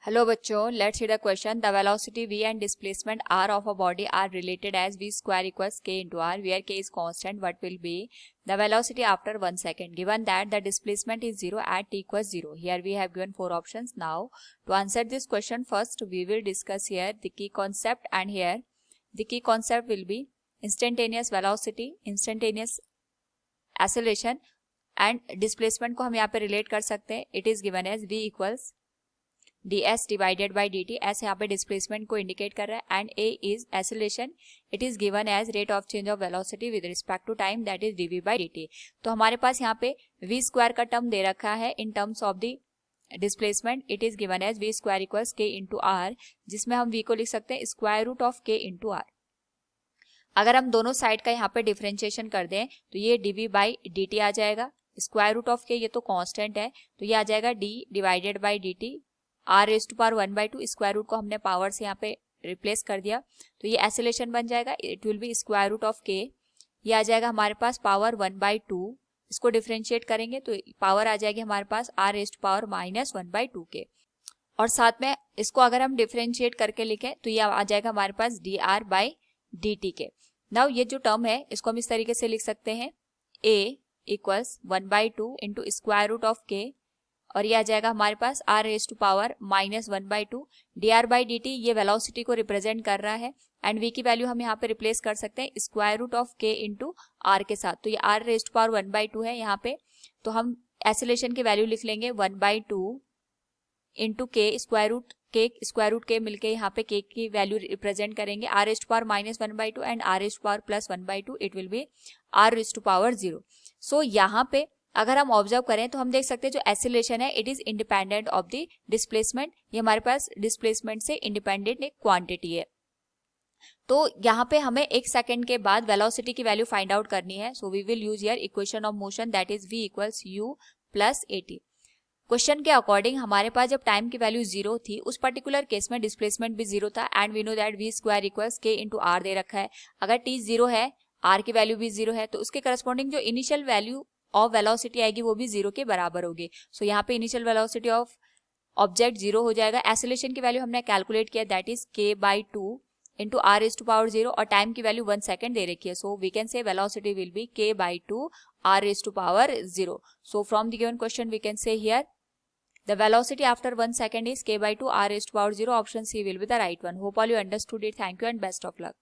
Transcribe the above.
Hello बच्चों, let's see the question. The velocity v and displacement r of a body are related as v square equals k into r, where k is constant. What will be the velocity after 1 second? Given that the displacement is 0 at t equals 0. Here we have given 4 options. Now to answer this question, first we will discuss here the key concept, and here the key concept will be instantaneous velocity, instantaneous acceleration and displacement को हम यहाँ पे relate कर सकते हैं. It is given as v equals ds divided by dt. ऐसे यहाँ पे डिस्प्लेसमेंट को इंडिकेट कर रहा है. And a is acceleration. It is given as rate of change of velocity with respect to time, that is dv by dt. तो हमारे पास यहाँ पे v स्क्वायर का टर्म दे रखा है in terms of the displacement. It is given as v square equals k into r, जिसमें हम v को लिख सकते हैं square root of k into r. अगर हम दोनों साइड का यहाँ पे डिफरेंशिएशन कर दें तो ये dv by dt आ जाएगा. स्क्वायर रूट ऑफ k ये तो कांस्टेंट है, तो ये आ जाएगा d divided by dt. r raise to power 1/2, square root को हमने पावर से यहाँ पे रिप्लेस कर दिया, तो ये एक्सेलरेशन बन जाएगा. It will be square root of k. ये आ जाएगा हमारे पास पावर 1/2. इसको डिफरेंशिएट करेंगे तो पावर आ जाएगी हमारे पास r raise to power minus 1/2 k. और साथ में इसको अगर हम डिफरेंशिएट करके लिखें तो ये आ जाएगा हमारे पास dr बाई dt के. नाउ ये जो टर्म है इसको हम इस तरीके से लिख सकते हैं a equals 1/2 into square root of k, और ये आ जाएगा हमारे पास r raise to power minus 1/2. dr by dt ये वेलोसिटी को रिप्रेजेंट कर रहा है, एंड v की वैल्यू हम यहाँ पे रिप्लेस कर सकते हैं square root of k into r के साथ. तो ये r रेज टू पावर 1/2 है यहाँ पे, तो हम एक्सेलरेशन की वैल्यू लिख लेंगे 1/2 into k square root k मिलके यहाँ पे k की वैल्यू रिप्रेजेंट करेंगे r raise to power minus 1/2 and r raise to power plus 1/2. It will be r raise to power 0. So यहाँ पे अगर हम ऑब्जर्व करें तो हम देख सकते हैं जो एक्सेलरेशन है it is independent of the displacement. ये हमारे पास डिस्प्लेसमेंट से इंडिपेंडेंट एक क्वांटिटी है. तो यहाँ पे हमें 1 सेकेंड के बाद वेलोसिटी की वैल्यू फाइंड आउट करनी है. So we will use here equation of motion, that is v equals u plus at. Question के अकॉर्डिंग हमारे पास जब टाइम की वैल्यू 0 थी उस पर्टिकुलर केस में डिस्प्लेसमेंट भी 0 था, and we know that v square equals k into r दे रखा है. अगर t 0 है, r की वैल्यू भी 0 है, तो उसके करस्पॉन्डिंग जो इनिशियल वैल्यू ऑफ वेलोसिटी आएगी वो भी 0 के बराबर होगी. सो यहाँ पे इनिशियल वेलोसिटी ऑफ ऑब्जेक्ट 0 हो जाएगा. एक्सेलरेशन की वैल्यू हमने कैलकुलेट किया, that is k/2 into r raise to power 0, और टाइम की वैल्यू 1 सेकेंड दे रखी है. So we can say velocity will be k/2 r raise to power 0. So from the given question we can say here the velocity after 1 second is k/2 r raised to power 0. Option C will be the right one. Hope all you understood it. Thank you and best of luck.